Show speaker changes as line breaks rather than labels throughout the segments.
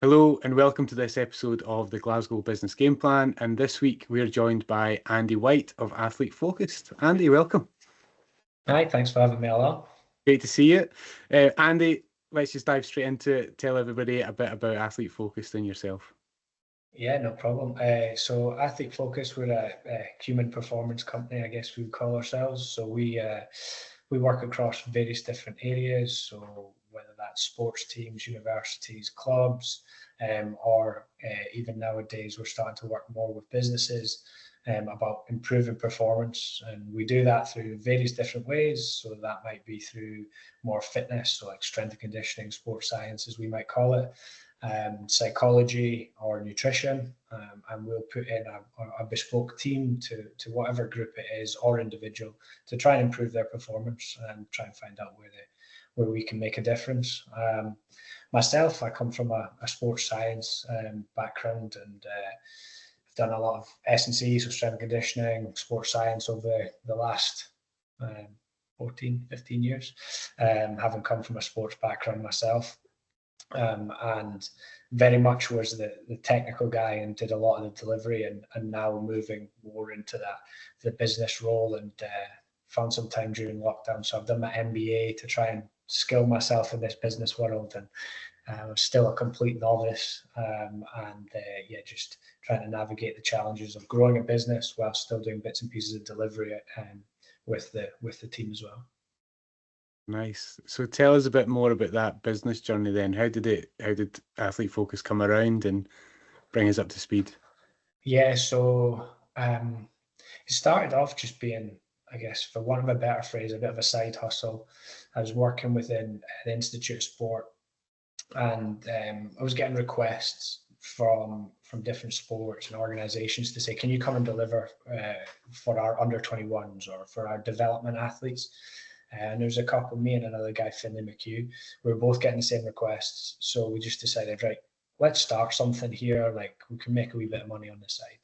Hello and welcome to this episode of the Glasgow Business Gameplan. And this week we are joined by Andy White of Athlete Focused. Andy, welcome.
Hi, thanks for having me along.
Great to see you. Andy, let's just dive straight into it. Tell everybody a bit about Athlete Focused and yourself.
Yeah, no problem. So Athlete Focus, we're a human performance company, I guess we would call ourselves. So we work across various different areas. So whether that's sports teams, universities, clubs, or even nowadays we're starting to work more with businesses about improving performance. And we do that through various different ways. So that might be through more fitness, so like strength and conditioning, sports science, as we might call it. Psychology or nutrition, and we'll put in a bespoke team to whatever group it is or individual to try and improve their performance and try and find out where we can make a difference. Myself, I come from a sports science background, and I've done a lot of S&C, so strength and conditioning, sports science over the last 14, 15 years, having come from a sports background myself. And very much was the technical guy and did a lot of the delivery, and now moving more into the business role, and found some time during lockdown. So I've done my MBA to try and skill myself in this business world, and I'm still a complete novice, just trying to navigate the challenges of growing a business while still doing bits and pieces of delivery with the team as well.
Nice. So tell us a bit more about that business journey then. How did Athlete Focus come around and bring us up to speed?
Yeah, so it started off just being, I guess, for want of a better phrase, a bit of a side hustle. I was working within the Institute of Sport, and I was getting requests from different sports and organizations to say, can you come and deliver for our under 21s or for our development athletes? And there was a couple, me and another guy, Finlay McHugh, we were both getting the same requests. So we just decided, right, let's start something here. Like, we can make a wee bit of money on the side.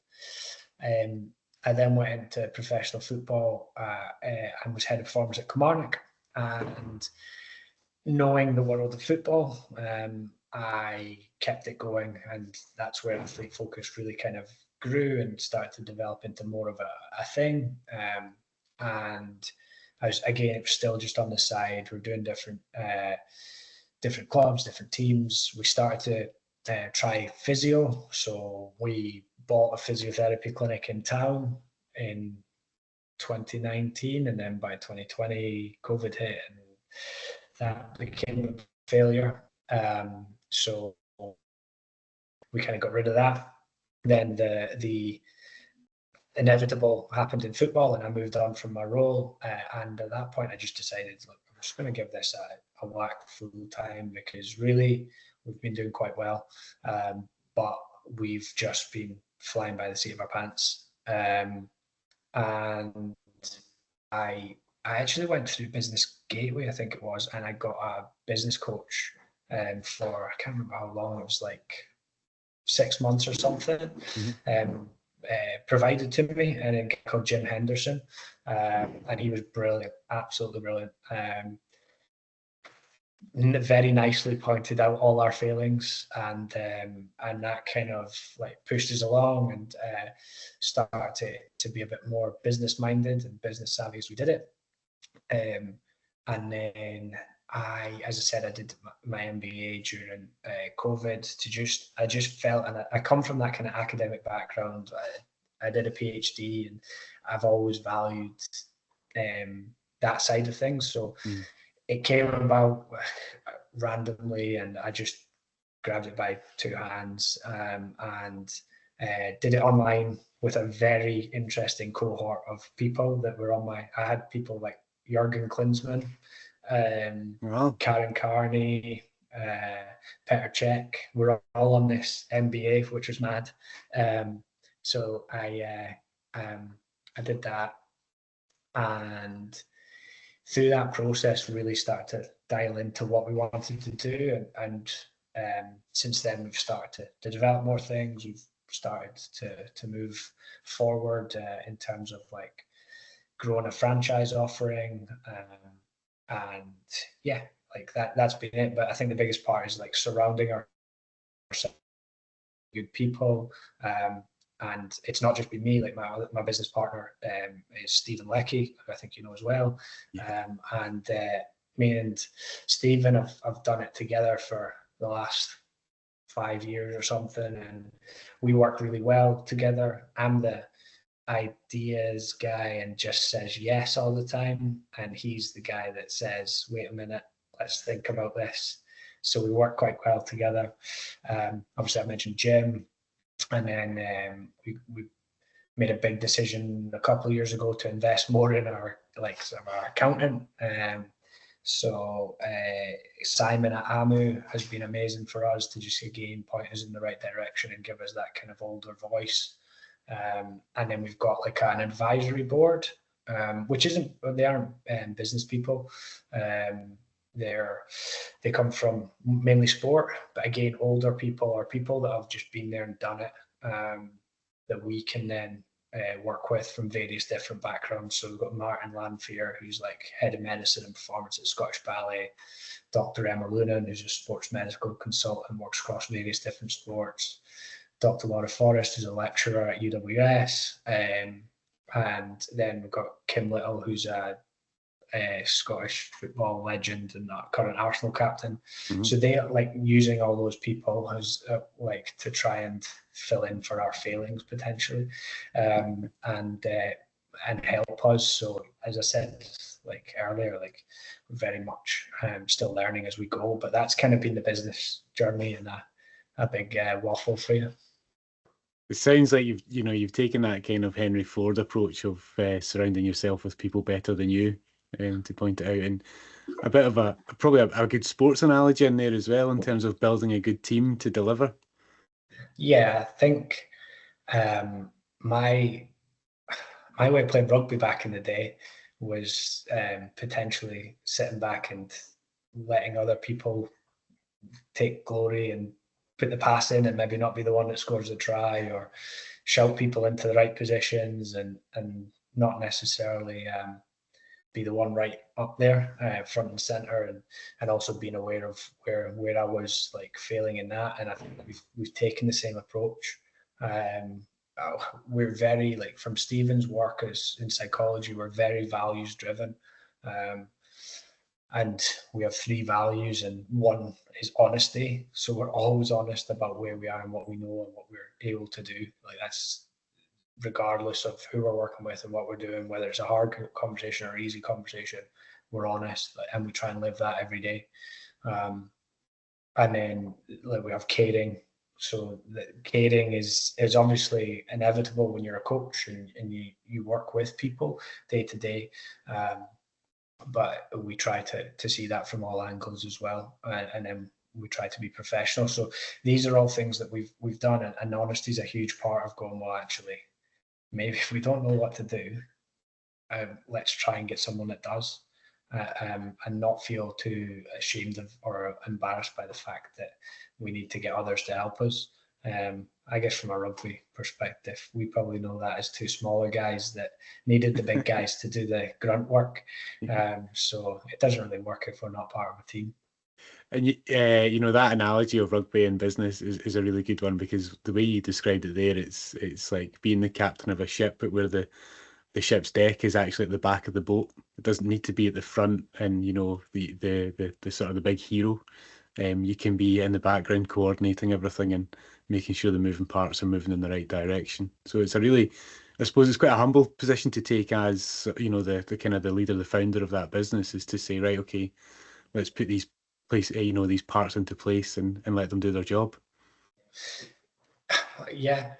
I then went into professional football and was head of performance at Kilmarnock. And knowing the world of football, I kept it going. And that's where Athlete Focus really kind of grew and started to develop into more of a thing. And I was, again, it was still just on the side. We're doing different clubs, different teams. We started to try physio. So we bought a physiotherapy clinic in town in 2019, and then by 2020, COVID hit, and that became a failure. So we kind of got rid of that. Then the inevitable happened in football, and I moved on from my role. And at that point, I just decided, look, I'm just going to give this a whack full time, because really we've been doing quite well, but we've just been flying by the seat of our pants. And I actually went through Business Gateway, I think it was, and I got a business coach for, I can't remember how long, it was like 6 months or something. Mm-hmm. Provided to me, and a guy called Jim Henderson, and he was brilliant, absolutely brilliant. Very nicely pointed out all our failings, and that kind of like pushed us along, and started to be a bit more business minded and business savvy as we did it. And then as I said, I did my MBA during COVID. I just felt, and I come from that kind of academic background. I did a PhD, and I've always valued that side of things. So it came about randomly, and I just grabbed it by two hands, and did it online with a very interesting cohort of people that were I had people like Jurgen Klinsmann, wow. Karen Carney, Petr Cech, we're all on this MBA, which was mad. So I did that, and through that process really started to dial into what we wanted to do, and since then we've started to develop more things. We've started to move forward in terms of like growing a franchise offering, and yeah, like that's been it. But I think the biggest part is like surrounding good people. And it's not just been me, like my business partner is Stephen Leckie, who I think you know as well.
Yeah.
And me and Stephen have done it together for the last 5 years or something, and we work really well together. I'm the ideas guy and just says yes all the time, and he's the guy that says, wait a minute, let's think about this. So we work quite well together. Obviously I mentioned Jim, and then we made a big decision a couple of years ago to invest more in our accountant. So Simon at Amu has been amazing for us to just again point us in the right direction and give us that kind of older voice. And then we've got like an advisory board, which isn't, they aren't business people. They come from mainly sport, but again, older people or people that have just been there and done it, that we can then work with from various different backgrounds. So we've got Martin Lanfear, who's like head of medicine and performance at Scottish Ballet, Dr. Emma Lunan, who's a sports medical consultant, works across various different sports, Dr. Laura Forrest, who's a lecturer at UWS, and then we've got Kim Little, who's a Scottish football legend and a current Arsenal captain. Mm-hmm. So they like using all those people as like to try and fill in for our failings potentially, and help us. So as I said like earlier, like we're very much still learning as we go. But that's kind of been the business journey and a big waffle for you.
It sounds like you've taken that kind of Henry Ford approach of surrounding yourself with people better than you, to point it out, and a bit of probably a good sports analogy in there as well in terms of building a good team to deliver.
Yeah, I think my way of playing rugby back in the day was potentially sitting back and letting other people take glory and put the pass in and maybe not be the one that scores the try, or shout people into the right positions and not necessarily be the one right up there, front and center, and also being aware of where I was like failing in that. And I think we've taken the same approach. We're very like, from Stephen's work as in psychology, we're very values driven. And we have 3 values, and one is honesty. So we're always honest about where we are and what we know and what we're able to do. Like that's regardless of who we're working with and what we're doing, whether it's a hard conversation or easy conversation, we're honest, and we try and live that every day. And then like we have caring. So the caring is obviously inevitable when you're a coach and you work with people day to day. But we try to see that from all angles as well, and then we try to be professional. So these are all things that we've done, and honesty is a huge part of going, well, actually, maybe if we don't know what to do, let's try and get someone that does, and not feel too ashamed of or embarrassed by the fact that we need to get others to help us. I guess from a rugby perspective, we probably know that as 2 smaller guys that needed the big guys to do the grunt work. So it doesn't really work if we're not part of a team.
And that analogy of rugby and business is a really good one, because the way you described it there, it's like being the captain of a ship, but where the ship's deck is actually at the back of the boat. It doesn't need to be at the front, and the sort of the big hero. You can be in the background coordinating everything and making sure the moving parts are moving in the right direction. So it's I suppose it's quite a humble position to take as, the kind of the leader, the founder of that business, is to say, right, okay, let's put these these parts into place and let them do their job.
Yeah,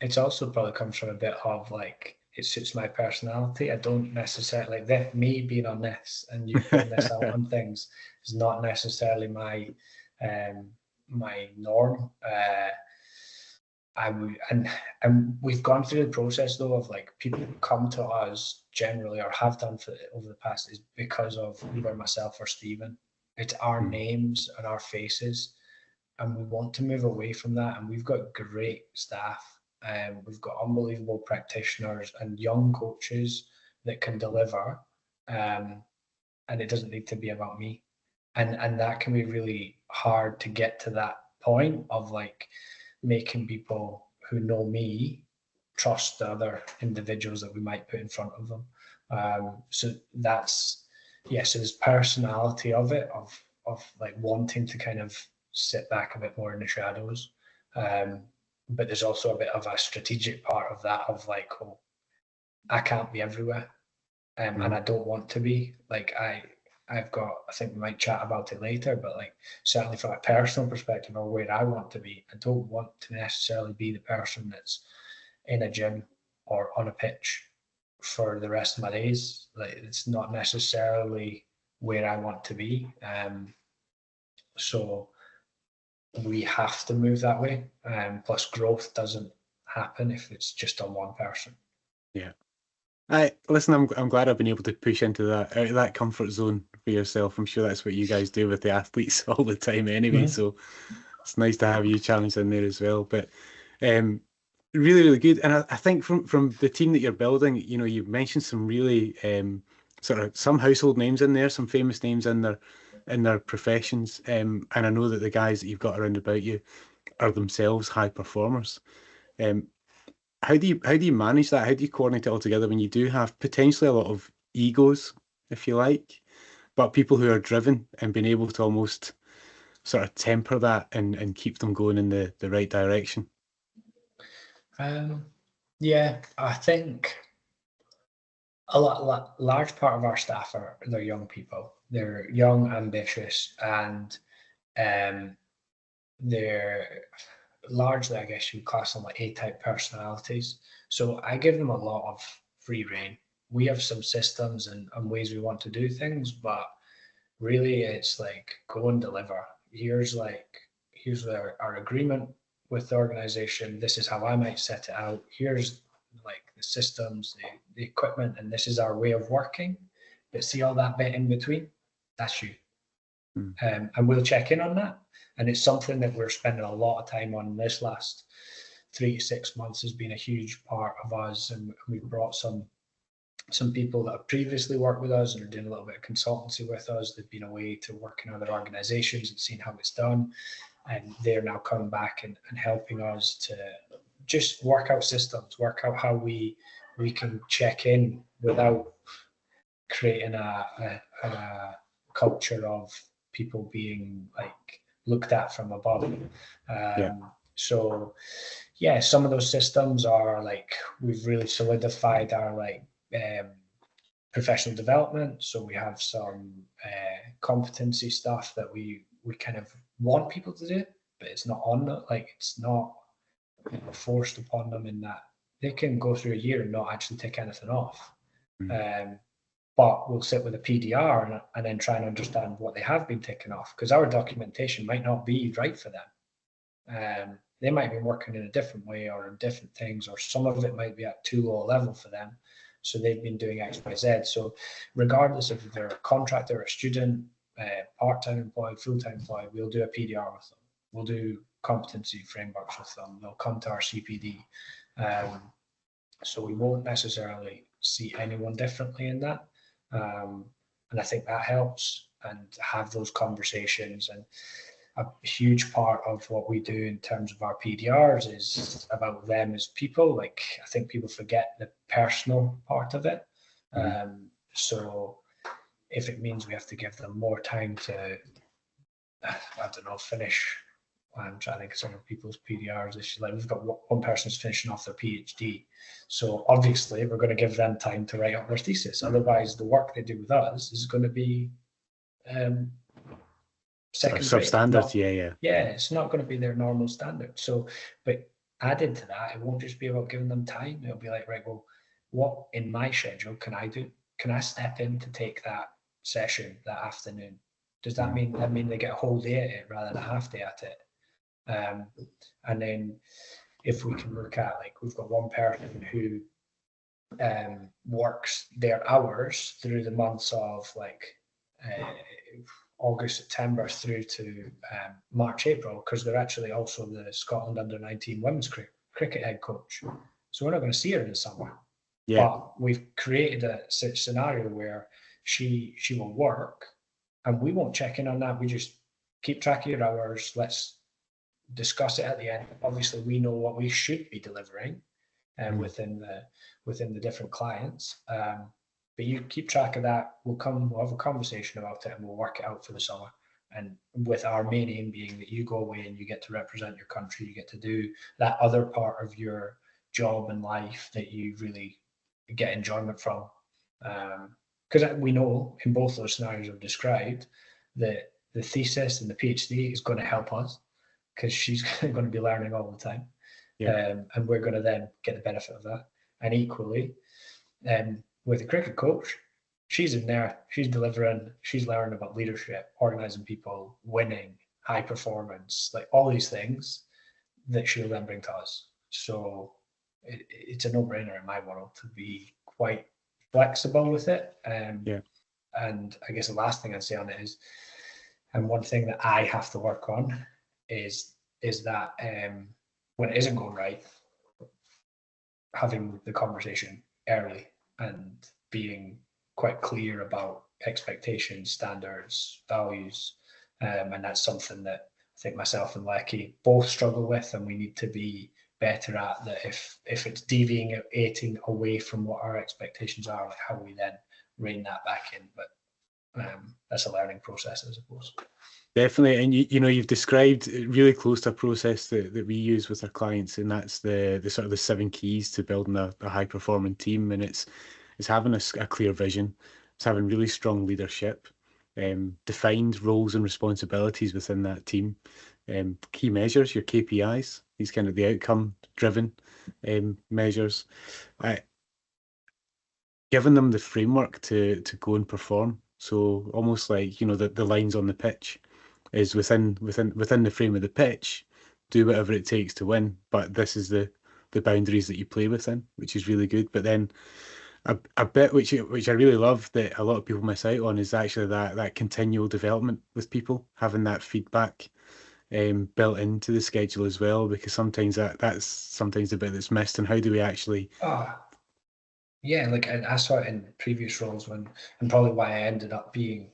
it's also probably comes from a bit of like, it suits my personality. I don't necessarily like that. Me being on this and you putting this out on things is not necessarily my norm. And we've gone through the process though of like, people who come to us generally, or have done over the past, is because of either myself or Stephen. It's our names and our faces, and we want to move away from that. And we've got great staff, and we've got unbelievable practitioners and young coaches that can deliver, and it doesn't need to be about me. And that can be really hard to get to that point of like making people who know me trust the other individuals that we might put in front of them. So that's, so there's personality of it, of like wanting to kind of sit back a bit more in the shadows. But there's also a bit of a strategic part of that, of like, oh, I can't be everywhere. And I don't want to be. Like I've got, I think we might chat about it later, but like certainly from a personal perspective or where I want to be, I don't want to necessarily be the person that's in a gym or on a pitch for the rest of my days. Like it's not necessarily where I want to be. So we have to move that way. Plus growth doesn't happen if it's just on one person.
Yeah. Listen, I'm glad I've been able to push into that, out of that comfort zone for yourself. I'm sure that's what you guys do with the athletes all the time anyway. So it's nice to have you challenged in there as well. But really, really good. And I think from the team that you're building, you know, you've mentioned some really sort of some household names in there, some famous names in their professions. And I know that the guys that you've got around about you are themselves high performers. How do you manage that? How do you coordinate it all together when you do have potentially a lot of egos, if you like, but people who are driven and being able to almost sort of temper that and keep them going in the right direction?
Yeah, I think large part of our staff they're young people. They're young, ambitious, and they're largely, I guess you would class them like A-type personalities. So I give them a lot of free rein. We have some systems and ways we want to do things, but really it's like go and deliver. Here's our agreement with the organization. This is how I might set it out. Here's like the systems, the equipment, and this is our way of working. But see all that bit in between, that's you. And we'll check in on that. And it's something that we're spending a lot of time on this last 3 to 6 months has been a huge part of us. And we've brought some people that have previously worked with us and are doing a little bit of consultancy with us. They've been away to work in other organizations and seen how it's done. And they're now coming back and helping us to just work out systems, work out how we can check in without creating a culture of people being like looked at from above. So yeah, some of those systems are like we've really solidified our like professional development. So we have some competency stuff that we kind of want people to do, but it's not on them. Like it's not forced upon them in that they can go through a year and not actually take anything off. But we'll sit with a PDR and then try and understand what they have been taken off, because our documentation might not be right for them. They might be working in a different way or in different things, or some of it might be at too low a level for them. So they've been doing X, Y, Z. So regardless if they're a contractor, a student, part-time employed, full-time employed, we'll do a PDR with them. We'll do competency frameworks with them. They'll come to our CPD. So we won't necessarily see anyone differently in that. And I think that helps, and have those conversations. And a huge part of what we do in terms of our PDRs is about them as people. Like I think people forget the personal part of it. So if it means we have to give them more time to, I don't know, finish. I'm trying to think of some of people's PDRs. Like we've got one person's finishing off their PhD. So obviously we're going to give them time to write up their thesis. Otherwise the work they do with us is going to be second
substandard.
Yeah, it's not going to be their normal standard. So, but added to that, it won't just be about giving them time. It'll be like, right, well, what in my schedule can I do? Can I step in to take that session that afternoon? Does that mean they get a whole day at it rather than a half day at it? And then if we can look at, like, we've got one person who works their hours through the months of like August, September through to March, April, because they're actually also the Scotland under-19 women's cricket head coach. So we're not going to see her in the summer. But we've created a scenario where she will work, and we won't check in on that. We just keep track of your hours. Let's discuss it at the end. Obviously, we know what we should be delivering within the different clients. But you keep track of that. We'll have a conversation about it and we'll work it out for the summer. And with our main aim being that you go away and you get to represent your country, you get to do that other part of your job and life that you really get enjoyment from. Because we know in both those scenarios I've described that the thesis and the PhD is going to help us because she's going to be learning all the time. And we're going to then get the benefit of that. And equally, with a cricket coach, she's in there, she's delivering, she's learning about leadership, organizing people, winning, high performance, like all these things that she'll then bring to us. So it's a no-brainer in my world to be quite flexible with it. And I guess the last thing I'd say on it is, and one thing that I have to work on is that when it isn't going right, having the conversation early and being quite clear about expectations, standards, values. And that's something that I think myself and Lecky both struggle with, and we need to be better at that. If it's deviating away from what our expectations are, like how we then rein that back in. But that's a learning process, I suppose.
Definitely, and you've described really close to a process that we use with our clients, and that's the sort of the 7 keys to building a high performing team, and it's having a clear vision, it's having really strong leadership, defined roles and responsibilities within that team, key measures, your KPIs, these kind of the outcome driven measures, giving them the framework to go and perform. So almost like the lines on the pitch is within the frame of the pitch, do whatever it takes to win, but this is the boundaries that you play within, which is really good. But then a bit which I really love that a lot of people miss out on is actually that continual development with people, having that feedback built into the schedule as well, because sometimes that's sometimes the bit that's missed. And how do we actually
yeah, like I saw it in previous roles and probably why I ended up being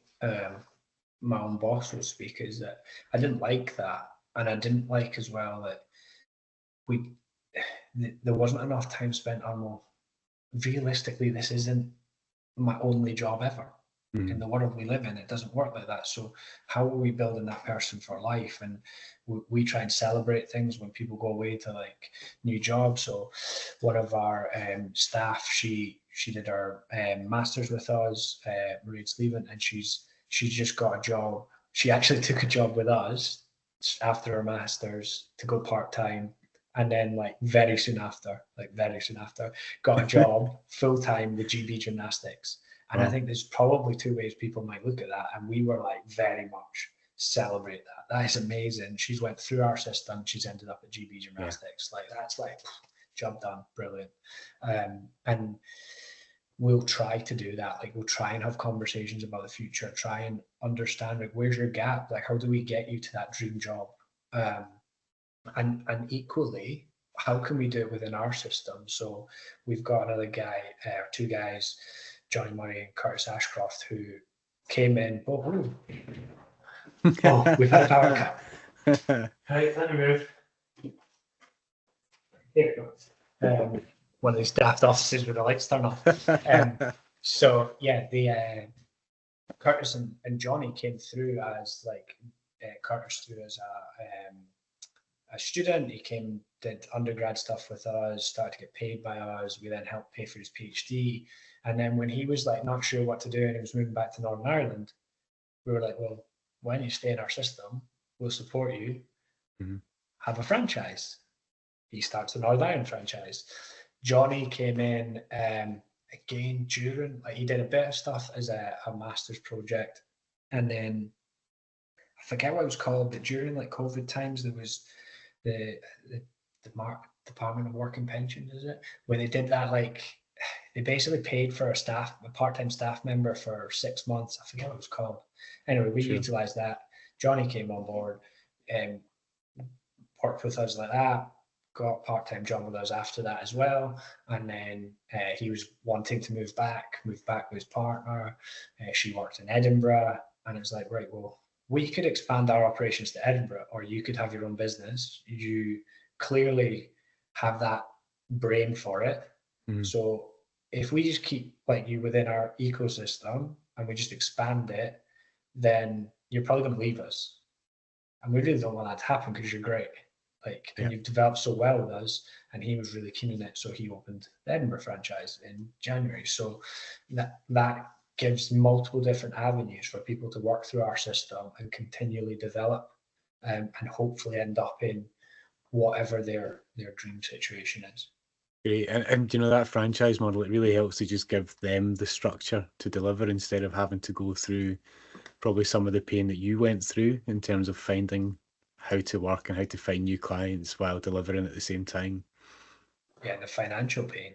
my own boss, so to speak, is that I didn't like that, and I didn't like as well that there wasn't enough time spent on, well, realistically, this isn't my only job ever. In the world we live in, it doesn't work like that. So how are we building that person for life? And we try and celebrate things when people go away to like new jobs. So one of our staff, she did her master's with us, Maria's leaving, and she's just got a job. She actually took a job with us after her master's to go part-time, and then very soon after, got a job full-time with GB Gymnastics. And I think there's probably 2 ways people might look at that. And we were very much celebrate that. That is amazing. She's went through our system. She's ended up at GB Gymnastics. That's job done. Brilliant. And we'll try to do that. We'll try and have conversations about the future, try and understand, where's your gap? How do we get you to that dream job? And equally, how can we do it within our system? So we've got another guy, 2 guys, Johnny Murray and Curtis Ashcroft, who came in. Oh, we've had a power cut. Right, let me move. Here we go. One of these daft offices where the lights turn off. So yeah, the Curtis and Johnny came through as Curtis through as a student. He came, did undergrad stuff with us, started to get paid by us. We then helped pay for his PhD. And then when he was not sure what to do and he was moving back to Northern Ireland, we were like, well, when you stay in our system, we'll support you. Have a franchise. He starts the Northern Ireland franchise. Johnny came in again during, he did a bit of stuff as a master's project. And then I forget what it was called, but during COVID times, there was the Department of Work and Pensions, is it? Where they did that, they basically paid for a part-time staff member for 6 months. I forget what it was called. Anyway, we utilised that. Johnny came on board and worked with us like that, got a part-time job with us after that as well. And then he was wanting to move back with his partner. She worked in Edinburgh, and it was right, well, we could expand our operations to Edinburgh, or you could have your own business. You clearly have that brain for it.
Mm.
So if we just keep like you within our ecosystem and we just expand it, then you're probably going to leave us. And we really don't want that to happen because you're great. Like, and
Yeah.
you've developed so well with us, and he was really keen on it. So he opened the Edinburgh franchise in January. So that gives multiple different avenues for people to work through our system and continually develop, and hopefully end up in whatever their dream situation is.
Great. And you know, that franchise model, it really helps to just give them the structure to deliver instead of having to go through probably some of the pain that you went through in terms of finding how to work and how to find new clients while delivering at the same time.
Yeah, the financial pain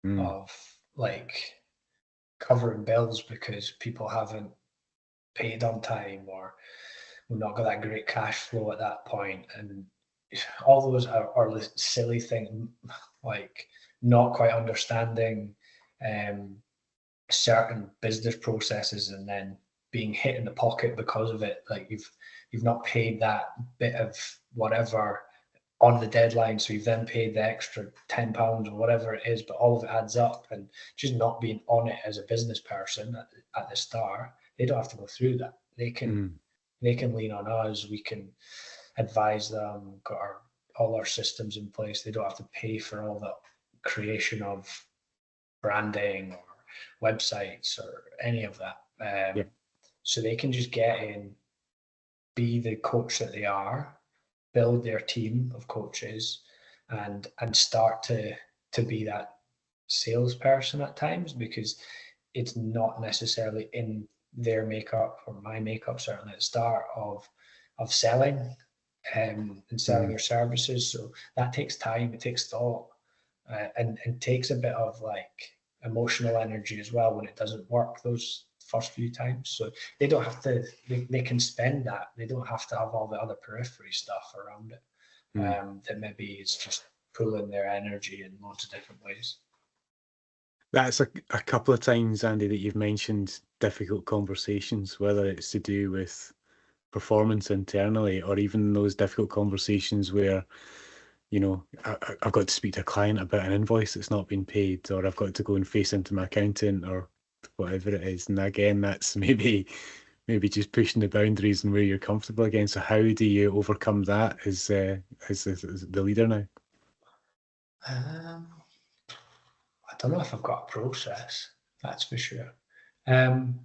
Mm.
of like covering bills because people haven't paid on time, or we've not got that great cash flow at that point, and all those are silly things, like not quite understanding um, certain business processes and then being hit in the pocket because of it. Like you've not paid that bit of whatever on the deadline, so you've then paid the extra £10 or whatever it is, but all of it adds up, and just not being on it as a business person at the start, they don't have to go through that.
Mm.
They can lean on us. We can advise them, got all our systems in place. They don't have to pay for all the creation of branding or websites or any of that.
Yeah.
So they can just get in, be the coach that they are, build their team of coaches, and start to be that salesperson at times, because it's not necessarily in their makeup or my makeup certainly at the start of selling, and selling
Mm.
your services. So that takes time, it takes thought, and takes a bit of like emotional energy as well when it doesn't work those first few times. So they don't have to, they can spend that. They don't have to have all the other periphery stuff around it,
Mm.
that maybe is just pulling their energy in loads of different ways.
That's a couple of times, Andy, that you've mentioned difficult conversations, whether it's to do with performance internally or even those difficult conversations where, you know, I've got to speak to a client about an invoice that's not been paid, or I've got to go and face into my accountant or whatever it is. And again, that's maybe just pushing the boundaries and where you're comfortable again. So how do you overcome that as the leader now?
Um, I don't know if I've got a process, that's for sure. Um,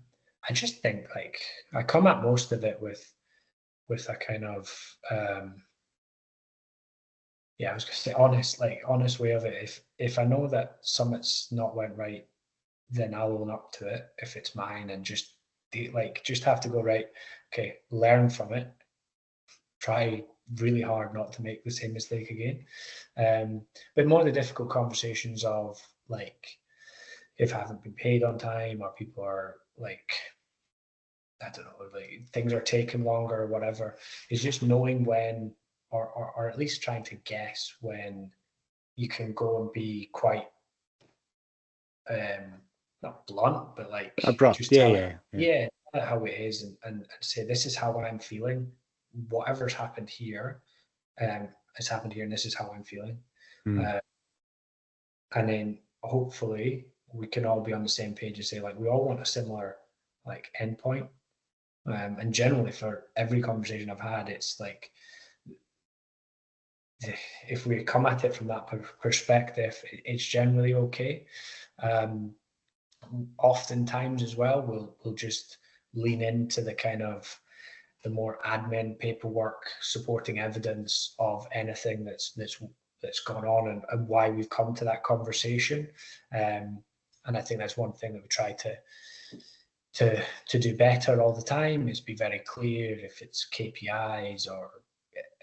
I just think like I come at most of it with a kind of yeah, I was gonna say honest, like honest way of it. If I know that something's not went right, then I'll own up to it if it's mine, and just just have to go right. Okay, learn from it. Try really hard not to make the same mistake again. But more the difficult conversations of like if I haven't been paid on time, or people are like, I don't know, like things are taking longer or whatever, is just knowing when, or at least trying to guess when you can go and be quite not blunt, but like
Abrupt.
just
Yeah,
tell it,
yeah, yeah.
yeah, tell it how it is, and say this is how I'm feeling. Whatever's happened here, has happened here, and this is how I'm feeling.
Mm.
Uh, and then hopefully we can all be on the same page and say like we all want a similar like endpoint. And generally, for every conversation I've had, it's like if we come at it from that perspective, it's generally okay. Um, Oftentimes as well, we'll just lean into the kind of the more admin paperwork supporting evidence of anything that's gone on, and why we've come to that conversation. And I think that's one thing that we try to do better all the time, is be very clear if it's KPIs or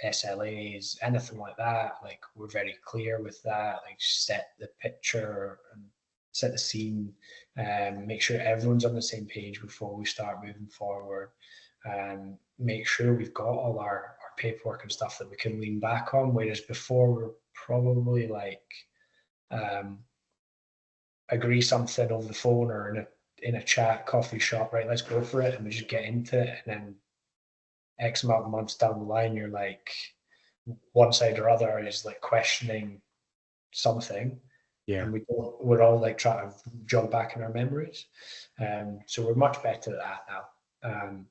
SLAs, anything like that. Like we're very clear with that. Like set the picture and set the scene, make sure everyone's on the same page before we start moving forward. Make sure we've got all our paperwork and stuff that we can lean back on. Whereas before we're probably like um, agree something over the phone or in a chat coffee shop, right? Let's go for it, and we just get into it, and then X amount of months down the line, you're like, one side or other is like questioning something,
Yeah.
and we're all like trying to jog back in our memories. So we're much better at that now.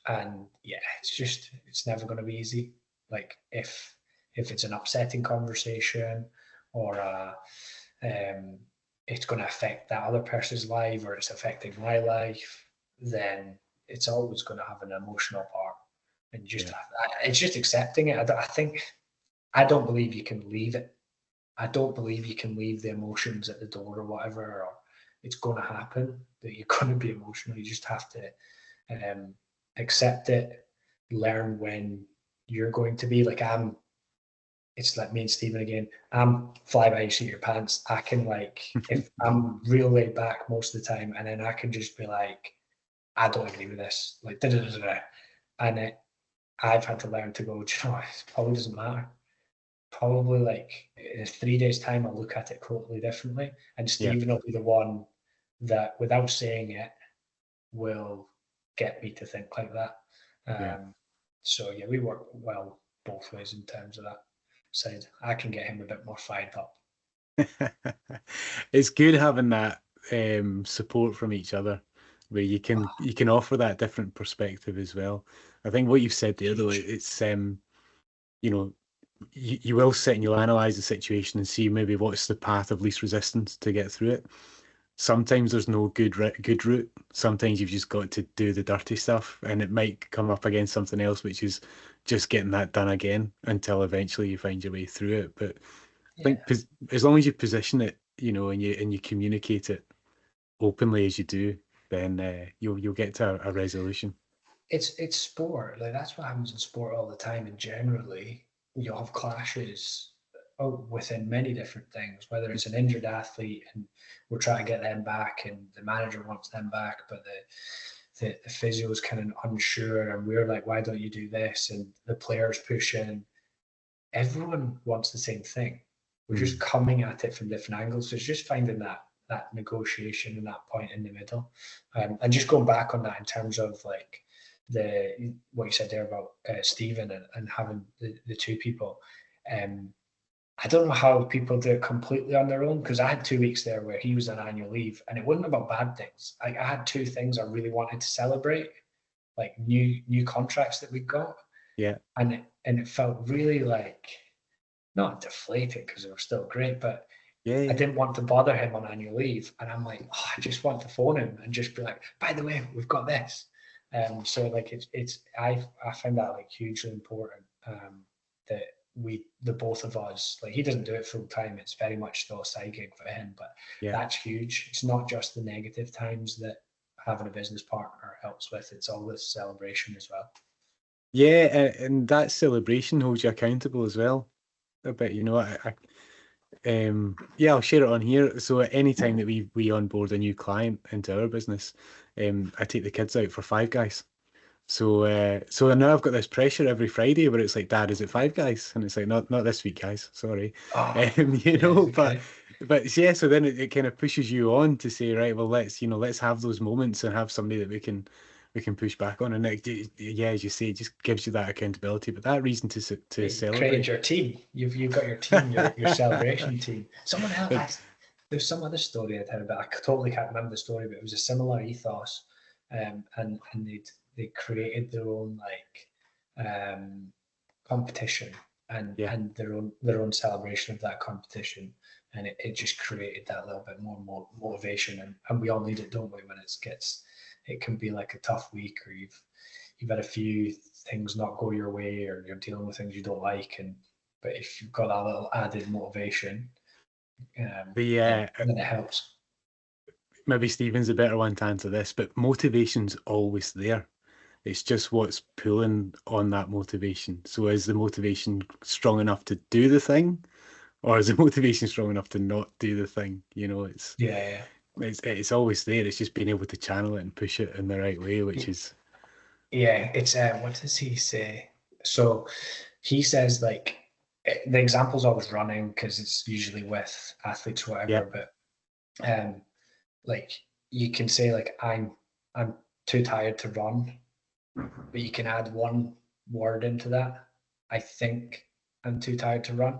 And yeah, it's never going to be easy. Like if it's an upsetting conversation, or it's going to affect that other person's life, or it's affecting my life, then it's always going to have an emotional part. And just
Yeah.
it's just accepting it. I don't believe you can leave it. I don't believe you can leave the emotions at the door or whatever, or it's going to happen that you're going to be emotional. You just have to um, accept it, learn when you're going to be like, it's like me and Stephen again. I'm fly by the seat of your pants. I can, like, if I'm real laid back most of the time, and then I can just be like, I don't agree with this, like, da da da da, and I've had to learn to go, do you know what, it probably doesn't matter. Probably like in 3 days' time, I'll look at it totally differently. And
Yeah.
Stephen will be the one that, without saying it, will get me to think like that.
Yeah.
So yeah, we work well both ways in terms of that side. I can get him a bit more fired up.
It's good having that support from each other, where you can offer that different perspective as well. I think what you've said there, though,
Huge.
it's you know, you will sit and you'll analyze the situation and see maybe what's the path of least resistance to get through it. Sometimes there's no good route. Sometimes you've just got to do the dirty stuff, and it might come up against something else, which is just getting that done again until eventually you find your way through it. But I
Yeah.
think as long as you position it, and you communicate it openly as you do, then you'll get to a resolution.
It's sport. Like, that's what happens in sport all the time. And generally, you'll have clashes within many different things. Whether it's an injured athlete and we're trying to get them back, and the manager wants them back, but the physio is kind of unsure, and we're like, why don't you do this? And the players pushing. Everyone wants the same thing. We're just
Mm.
coming at it from different angles. So it's just finding that negotiation and that point in the middle. And just going back on that in terms of like what you said there about Stephen, and having the two people. Um, I don't know how people do it completely on their own, because I had 2 weeks there where he was on annual leave, and it wasn't about bad things. I had two things I really wanted to celebrate, like new contracts that we got,
Yeah,
and it felt really like, not deflated because they were still great, but
yeah,
I
yeah,
didn't want to bother him on annual leave, and I'm like, oh, I just want to phone him and just be like, by the way, we've got this. So like I find that like hugely important, that the both of us, like, he doesn't do it full time. It's very much still a side gig for him, but
yeah.
that's huge. It's not just the negative times that having a business partner helps with. It's all this celebration as well.
Yeah, and that celebration holds you accountable as well. A bit, yeah, I'll share it on here. So at any time that we onboard a new client into our business, I take the kids out for Five Guys. So now I've got this pressure every Friday where it's like, Dad, is it Five Guys? And it's like, not this week, guys. Sorry,
Oh,
you
yeah,
know. But
okay.
but yeah, so then it kind of pushes you on to say, right, well, let's have those moments and have somebody that we can push back on. And yeah, as you say, it just gives you that accountability, but that reason to
You've created
celebrate.
your team. You've got your team, your celebration team. Someone else asked, there's some other story I'd heard about. I totally can't remember the story, but it was a similar ethos. And they created their own, like, competition,
Yeah,
and their own celebration of that competition. And it just created that little bit more motivation, and we all need it, don't we, when it can be like a tough week, or you've had a few things not go your way, or you're dealing with things you don't like, but if you've got that little added motivation,
the
then it helps.
maybe Stephen's a better one to answer this, but motivation's always there. It's just what's pulling on that motivation. So is the motivation strong enough to do the thing, or is the motivation strong enough to not do the thing?
Yeah,
It's always there. It's just being able to channel it and push it in the right way,
yeah,
which is
yeah. It's what does he say? So he says, like, the example's always running because it's usually with athletes or
yeah,
whatever, but like, you can say, like, I'm too tired to run, but you can add one word into that. I think I'm too tired to run.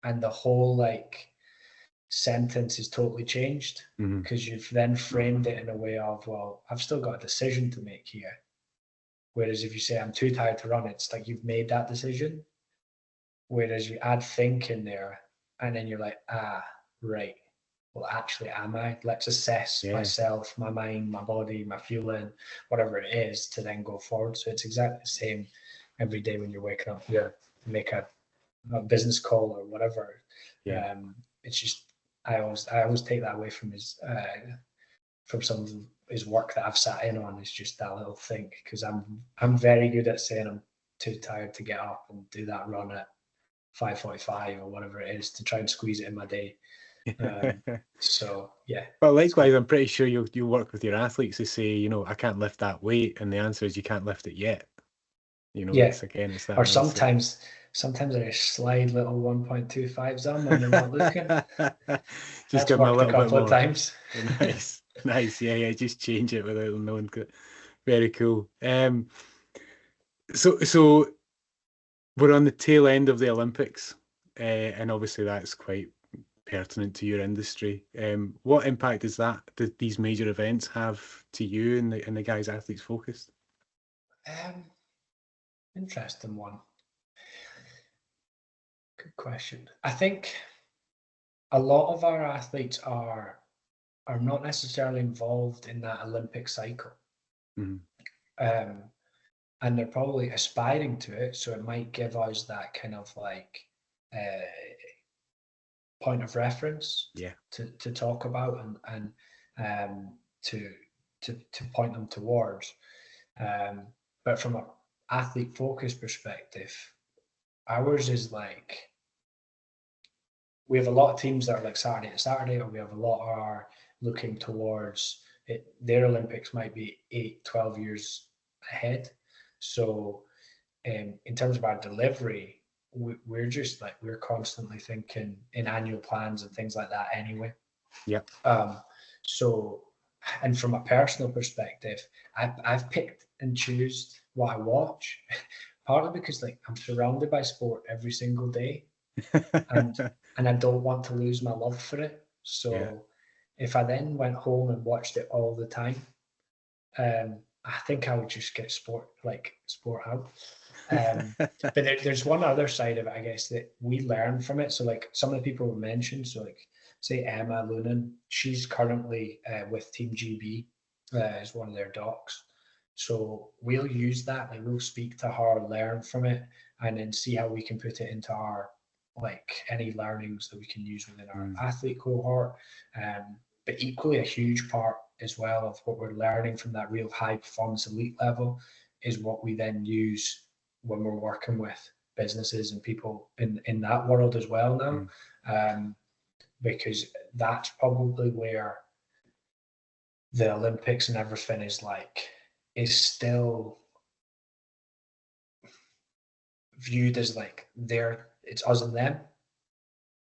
And the whole like sentence is totally changed
Mm-hmm.
because you've then framed it in a way of, well, I've still got a decision to make here. Whereas if you say I'm too tired to run, it's like you've made that decision. Whereas you add think in there and then you're like, right. Well, actually, am I? Let's assess
Yeah.
myself, my mind, my body, my feeling, whatever it is, to then go forward. So it's exactly the same every day when you're waking up here, make a business call or whatever.
Yeah.
It's just I always take that away from some of his work that I've sat in on. Is just that little think, because I'm very good at saying I'm too tired to get up and do that run at 5:45 or whatever it is to try and squeeze it in my day. So yeah.
But likewise, I'm pretty sure you'll work with your athletes to say, you know, I can't lift that weight, and the answer is you can't lift it yet. You know,
Yeah.
it's again, it's that
Or
mindset.
sometimes I just slide little 1.25s on when they're not looking.
Just
That's
give them a
worked a
little bit
couple of
more.
times.
Nice, nice. Yeah, yeah. Just change it without them knowing. Very cool. So we're on the tail end of the Olympics, and obviously that's quite pertinent to your industry. What impact does these major events have to you and the guys athletes focused?
Um, Interesting one. Good question. I think a lot of our athletes are not necessarily involved in that Olympic cycle.
Mhm.
Um, and they're probably aspiring to it. So it might give us that kind of like uh, point of reference
Yeah,
to talk about and to to point them towards. Um, but from an athlete focused perspective, ours is like we have a lot of teams that are like Saturday to Saturday, or we have a lot are looking towards it. Their Olympics might be 8, 12 years ahead. So in terms of our delivery, we're just like we're constantly thinking in annual plans and things like that anyway.
yeah,
Um, so, and from a personal perspective, I've picked and choose what I watch, partly because like I'm surrounded by sport every single day, and and I don't want to lose my love for it.
yeah.
So, if I then went home and watched it all the time, I think I would just get sport out. But there's one other side of it, I guess, that we learn from it. So like some of the people were mentioned, so like say Emma Lunan, she's currently with Team GB as one of their docs. So we'll use that, like we'll speak to her, learn from it, and then see how we can put it into our like any learnings that we can use within our
Mm,
athlete cohort. But equally a huge part as well of what we're learning from that real high performance elite level is what we then use when we're working with businesses and people in that world as well now.
mm.
Um, because that's probably where the Olympics and everything is still viewed as like it's us and them.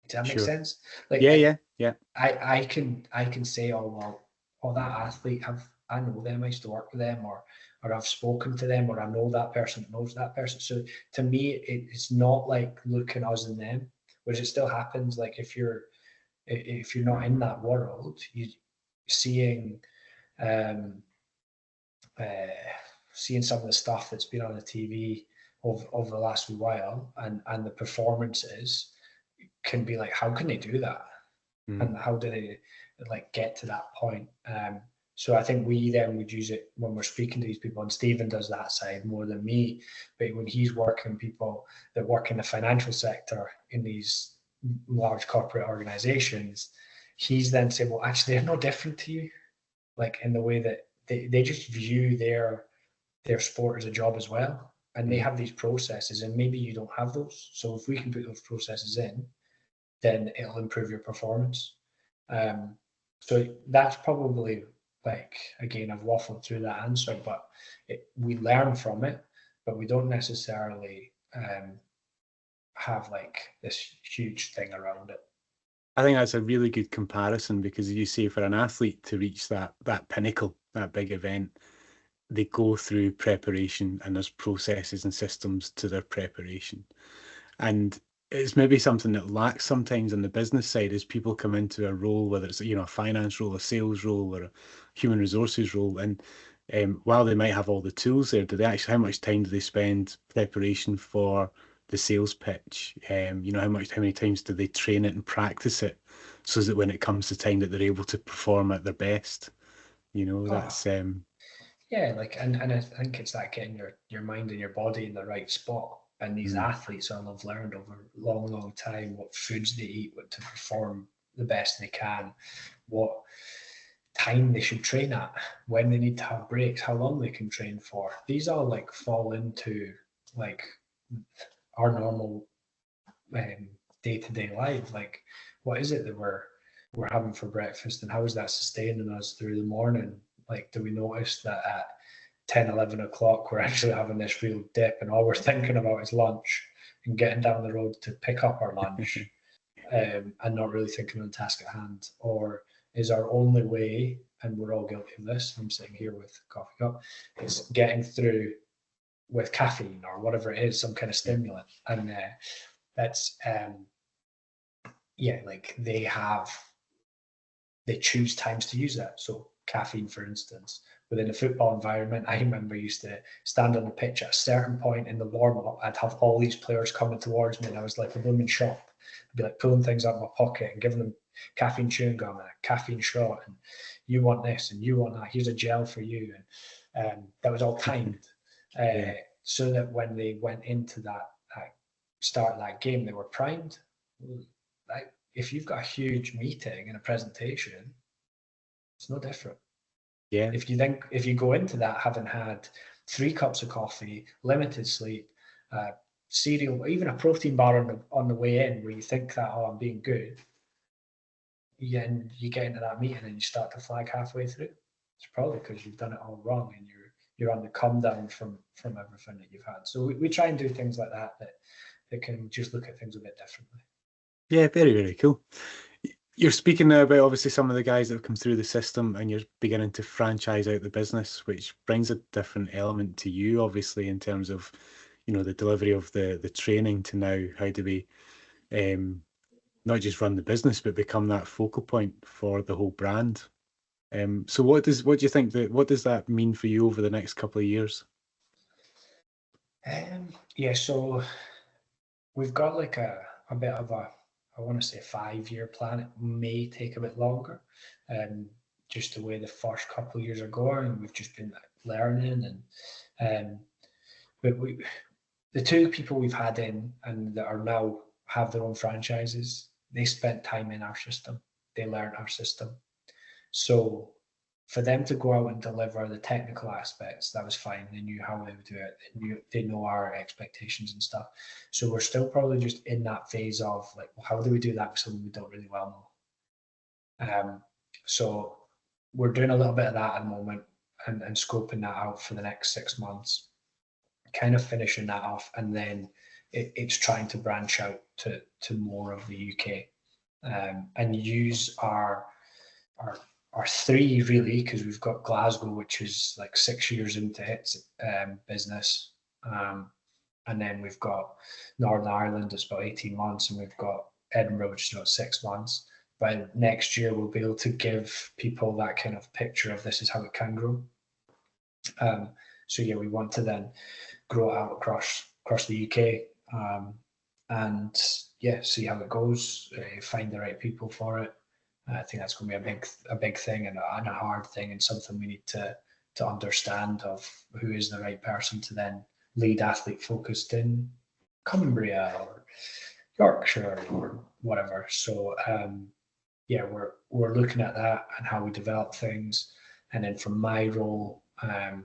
Does that make
Sure.
sense? Like
Yeah, yeah, yeah.
I can say, oh well, oh that athlete, I know them, I used to work with them, or I've spoken to them, or I know that person knows that person. So to me, it's not like looking us and them, whereas it still happens. Like if you're not in that world, you seeing um uh, seeing some of the stuff that's been on the TV over the last wee while, and the performances can be like, how can they do that?
Mm,
And how do they like get to that point? So I think we then would use it when we're speaking to these people, and Stephen does that side more than me. But when he's working people that work in the financial sector in these large corporate organizations, he's then saying, well, actually, they're no different to you, like in the way that they just view their sport as a job as well. And they
mm.
have these processes, and maybe you don't have those. So if we can put those processes in, then it'll improve your performance. Um, so that's probably like again, I've waffled through that answer, but we learn from it, but we don't necessarily have like this huge thing around it.
I think that's a really good comparison because you say for an athlete to reach that pinnacle, that big event, they go through preparation, and there's processes and systems to their preparation. And it's maybe something that lacks sometimes on the business side as people come into a role, whether it's, a finance role, a sales role, or a human resources role. And while they might have all the tools there, do they actually, how much time do they spend preparation for the sales pitch? How many times do they train it and practice it so that when it comes to time that they're able to perform at their best?
Oh,
That's
yeah, like, and I think it's that getting your mind and your body in the right spot. And these
mm,
athletes all have learned over a long, long time what foods they eat, what to perform the best they can, what time they should train at, when they need to have breaks, how long they can train for. These all like fall into like our normal day-to-day life. Like, what is it that we're having for breakfast, and how is that sustaining us through the morning? Like, do we notice that at 10, 11 o'clock we're actually having this real dip, and all we're thinking about is lunch and getting down the road to pick up our lunch, and not really thinking on the task at hand? Or is our only way, and we're all guilty of this, I'm sitting here with a coffee cup, is getting through with caffeine or whatever it is, some kind of
yeah,
stimulant? And that's yeah, like they choose times to use that. So caffeine, for instance, within a football environment, I remember used to stand on the pitch at a certain point in the warm up. I'd have all these players coming towards me, and I was like a blooming shop. I'd be like pulling things out of my pocket and giving them caffeine chewing gum and a caffeine shot, and you want this and you want that. Here's a gel for you, and that was all timed,
yeah,
so that when they went into that start of that game, they were primed. Like, if you've got a huge meeting and a presentation, it's no different.
yeah.
If you go into that having had 3 cups of coffee, limited sleep, cereal, even a protein bar on the way in, where you think that, oh, I'm being good, and you get into that meeting and you start to flag halfway through, it's probably because you've done it all wrong, and you're on the come down from everything that you've had. So we try and do things like that can just look at things a bit differently.
Yeah, very, very cool. You're speaking now about obviously some of the guys that have come through the system, and you're beginning to franchise out the business, which brings a different element to you, obviously, in terms of, the delivery of the training to now how do we um, not just run the business, but become that focal point for the whole brand. So what do you think what does that mean for you over the next couple of years?
Yeah, so we've got like a bit of I want to say 5 year plan. It may take a bit longer, just the way the first couple of years are going. We've just been learning, um, but the 2 people we've had in and that are now have their own franchises, they spent time in our system. They learned our system. So for them to go out and deliver the technical aspects, that was fine. They knew how they would do it. They know our expectations and stuff. So we're still probably just in that phase of like, well, how do we do that with something we don't really well know? So we're doing a little bit of that at the moment, and scoping that out for the next 6 months, kind of finishing that off, and then it's trying to branch out to more of the UK, and use our our 3 really, because we've got Glasgow, which is like 6 years into its business, and then we've got Northern Ireland, it's about 18 months, and we've got Edinburgh, which is about 6 months. By next year, we'll be able to give people that kind of picture of this is how it can grow. Um, so yeah, we want to then grow it out across the UK, and yeah, see how it goes. Find the right people for it. I think that's going to be a big thing, and a hard thing, and something we need to understand of who is the right person to then lead athlete focused in Cumbria or Yorkshire or whatever. So yeah, we're looking at that and how we develop things, and then from my role, I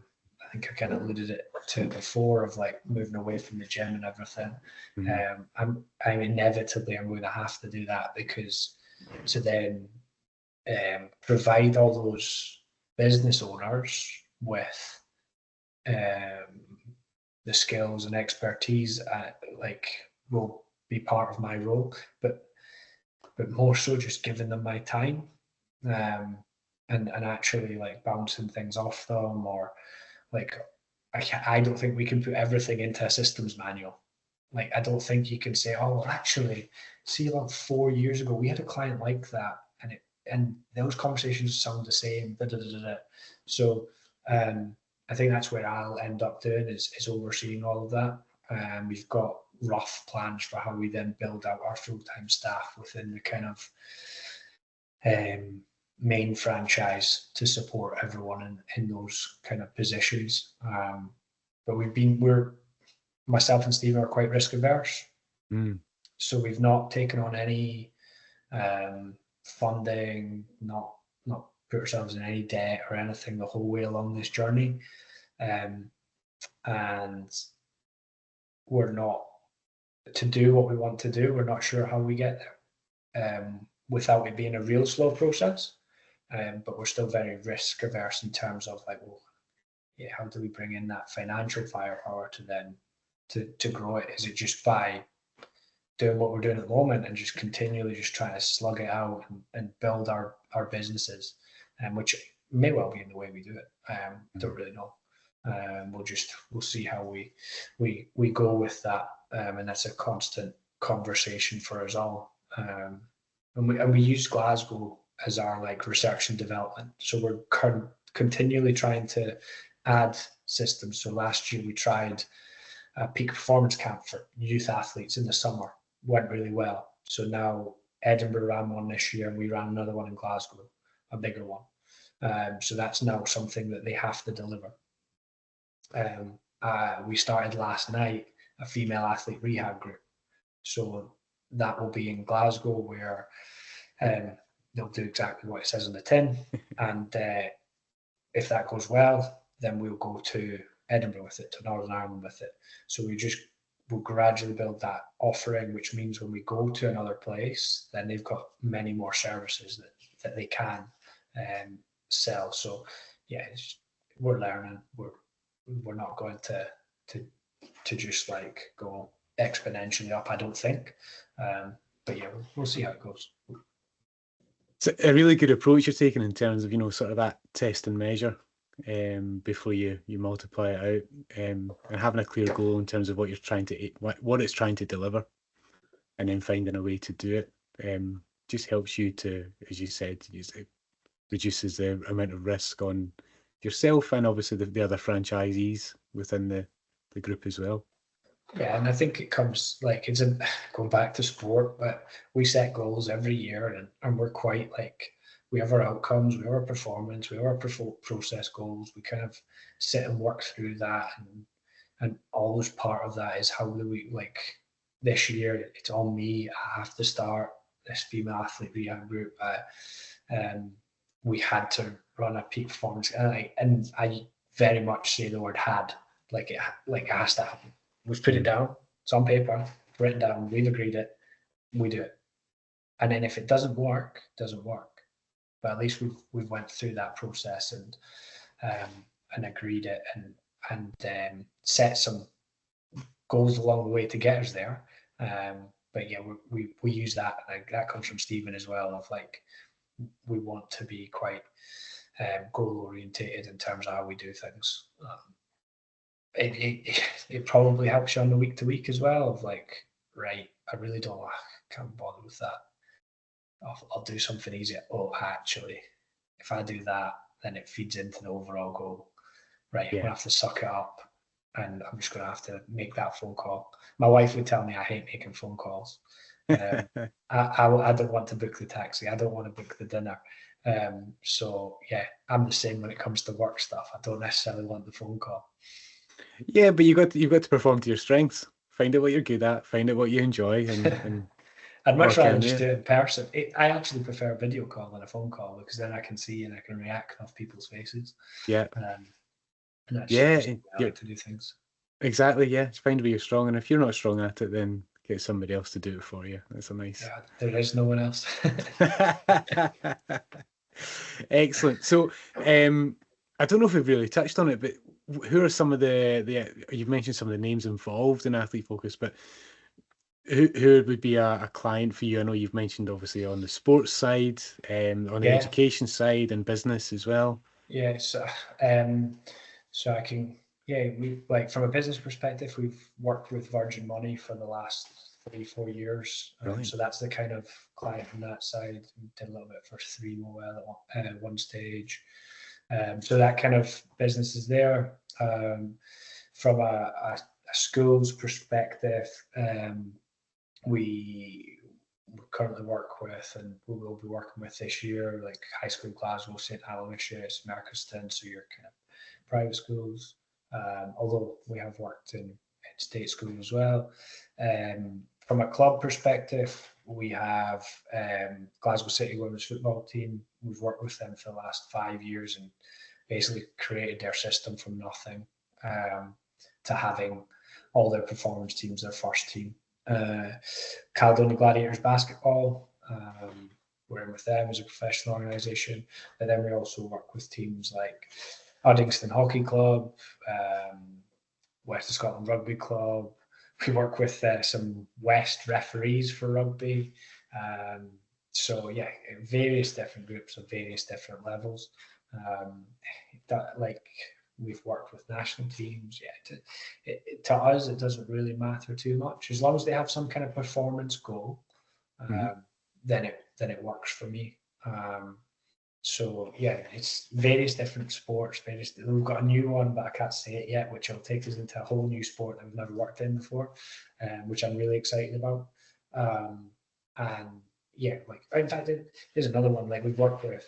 think I kind of alluded it to before, of like moving away from the gym and everything.
Mhm.
I'm inevitably I'm going to have to do that, because to then provide all those business owners with um, the skills and expertise, like, will be part of my role, but more so just giving them my time, um, and actually like bouncing things off them, like I don't think we can put everything into a systems manual. Like, I don't think you can say, oh, well, actually, see, about 4 years ago, we had a client like that, and those conversations sound the same. Da, da, da, da, da. So I think that's where I'll end up doing is overseeing all of that. We've got rough plans for how we then build out our full-time staff within the kind of main franchise to support everyone in those kind of positions. But myself and Stephen are quite risk averse.
Mm.
So we've not taken on any funding, not put ourselves in any debt or anything the whole way along this journey. And we're not, to do what we want to do, we're not sure how we get there without it being a real slow process. But we're still very risk averse in terms of like, well, yeah, how do we bring in that financial firepower to then to grow it? Is it just by doing what we're doing at the moment and just continually just trying to slug it out and build our businesses, which may well be in the way we do it. Don't really know. We'll see how we go with that, and that's a constant conversation for us all. And we use Glasgow as our like research and development. So we're continually trying to add systems. So last year we tried a peak performance camp for youth athletes in the summer. Went really well. So now Edinburgh ran one this year, and we ran another one in Glasgow, a bigger one. So that's now something that they have to deliver. We started last night a female athlete rehab group. So that will be in Glasgow, where they'll do exactly what it says on the tin. And if that goes well, then we'll go to Edinburgh with it, to Northern Ireland with it. So we'll gradually build that offering, which means when we go to another place, then they've got many more services that they can sell. So yeah, we're learning. We're not going to just like go exponentially up, I don't think. But yeah, we'll see how it goes.
It's a really good approach you're taking in terms of, sort of that test and measure before you multiply it out, and having a clear goal in terms of what you're trying to, what it's trying to deliver, and then finding a way to do it. Just helps you to, as you said, it reduces the amount of risk on yourself and obviously the other franchisees within the group as well.
Yeah, and I think it comes like going back to sport, but we set goals every year, and we're quite like, we have our outcomes, we have our performance, we have our process goals. We kind of sit and work through that, and always part of that is how do we, like, this year it's on me. I have to start this female athlete rehab group. We had to run a peak performance, and I very much say the word had, like it has to happen. We've put it down. It's on paper, written down. We've agreed it. We do it. And then if it doesn't work, it doesn't work. But at least we've went through that process and agreed it and set some goals along the way to get us there. But yeah, we use that. Like, that comes from Stephen as well. Of like, we want to be quite goal orientated in terms of how we do things. It probably helps you on the week to week as well, of like, right, I really can't bother with that. I'll do something easier. Oh, actually, if I do that, then it feeds into the overall goal. Right, I'm gonna have to suck it up, and I'm just gonna have to make that phone call. My wife would tell me I hate making phone calls. I don't want to book the taxi. I don't want to book the dinner. So yeah, I'm the same when it comes to work stuff. I don't necessarily want the phone call.
Yeah, but you've got to perform to your strengths. Find out what you're good at. Find out what you enjoy, and
I'd much rather just do it in person. I actually prefer a video call than a phone call, because then I can see and I can react off people's faces.
Yeah.
And that's
I
like to do things.
Exactly. Yeah, just find where you're strong, and if you're not strong at it, then get somebody else to do it for you. That's a nice.
Yeah, there is no one else.
Excellent. So, I don't know if we've really touched on it, but who are some of you've mentioned some of the names involved in Athlete Focus, but who would be a client for you? I know you've mentioned obviously on the sports side, on the education side, and business as well.
Yeah, so So I can, yeah, we like from a business perspective, we've worked with Virgin Money for the last 3-4 years.
Brilliant.
So that's the kind of client on that side. We did a little bit for Three Mobile at one stage. So that kind of business is there. From a school's perspective, we currently work with, and we will be working with this year, like High School Glasgow, St Aloysius, Merchiston, so your kind of private schools. Although we have worked in state schools as well. From a club perspective, we have Glasgow City Women's Football Team. We've worked with them for the last 5 years and basically created their system from nothing to having all their performance teams their first team. Caledonia Gladiators Basketball, we're in with them as a professional organisation. And then we also work with teams like Uddingston Hockey Club, West of Scotland Rugby Club. We work with some West referees for rugby. So yeah, various different groups of various different levels. Like we've worked with national teams. Yeah, to us, it doesn't really matter too much as long as they have some kind of performance goal. Then it works for me. So yeah, it's various different sports. We've got a new one, but I can't say it yet, which will take us into a whole new sport that we've never worked in before, which I'm really excited about. And yeah, like in fact, there's another one. Like we've worked with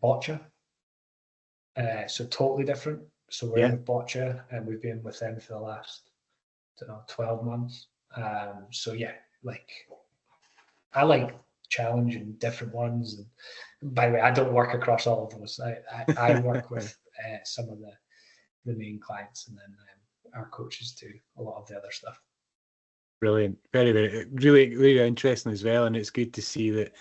Boccia, so totally different. So we're in with Boccia, and we've been with them for the last 12 months. So yeah, like I like challenging different ones. And by the way, I don't work across all of those. I work with some of the main clients, and then our coaches do a lot of the other stuff.
Brilliant. Very, very, really, really interesting as well. And it's good to see that,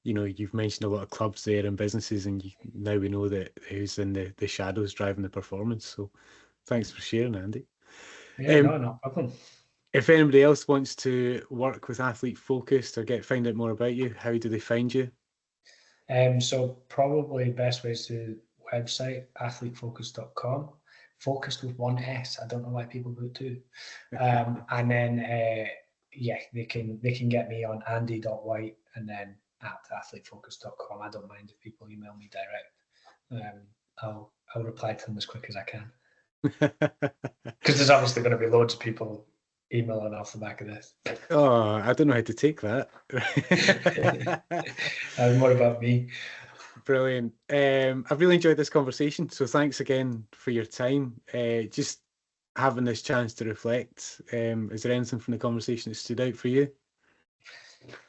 you've mentioned a lot of clubs there and businesses, and now we know that who's in the shadows driving the performance. So thanks for sharing, Andy.
Yeah, no problem.
If anybody else wants to work with Athlete Focused or find out more about you, how do they find you?
So probably best way is to website athletefocus.com. Focused with one S. I don't know why people do it too. And then they can get me on andy.white and then at athletefocus.com. I don't mind if people email me direct. I'll reply to them as quick as I can. Because there's obviously going to be loads of people emailing off the back of this.
Oh, I don't know how to take that.
What about me?
Brilliant. I've really enjoyed this conversation. So thanks again for your time. Just having this chance to reflect. Is there anything from the conversation that stood out for you?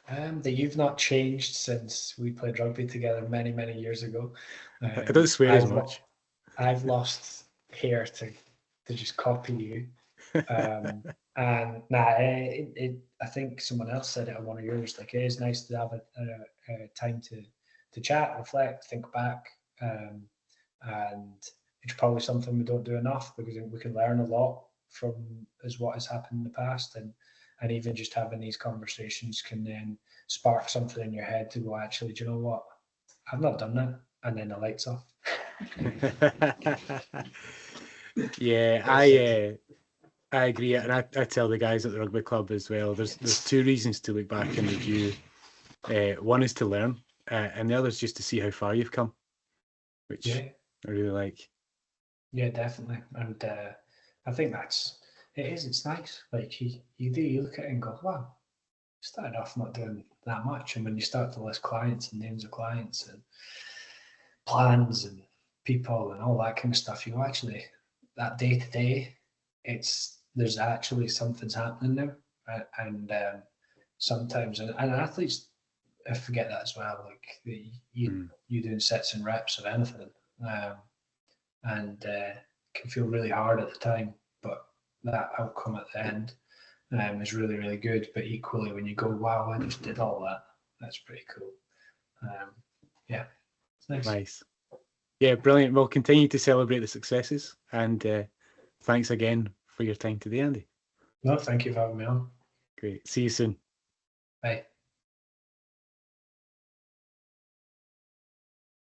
That you've not changed since we played rugby together many, many years ago.
I don't swear as much.
I've lost hair to just copy you. And I think someone else said it on one of yours. Like it is nice to have a time to chat, reflect, think back, and it's probably something we don't do enough because we can learn a lot from what has happened in the past, and even just having these conversations can then spark something in your head to go, actually, do you know what? I've not done that, and then the lights off.
Yeah, I agree, and I tell the guys at the rugby club as well. There's two reasons to look back and review. One is to learn, and the other is just to see how far you've come, which I really like.
Yeah, definitely, and I think it's nice. Like you look at it and go, wow, started off not doing that much, and when you start to list clients and names of clients and plans and people and all that kind of stuff, you go, actually, that day to day, there's actually something's happening there, and sometimes and athletes forget that as well. Like you doing sets and reps of anything, and can feel really hard at the time, but that outcome at the end is really, really good. But equally, when you go, wow, I just did all that, that's pretty cool. Yeah, it's nice.
Nice. Yeah, brilliant. We'll continue to celebrate the successes, and thanks again for your time today, Andy.
No, thank you for having me on.
Great. See you soon.
Bye.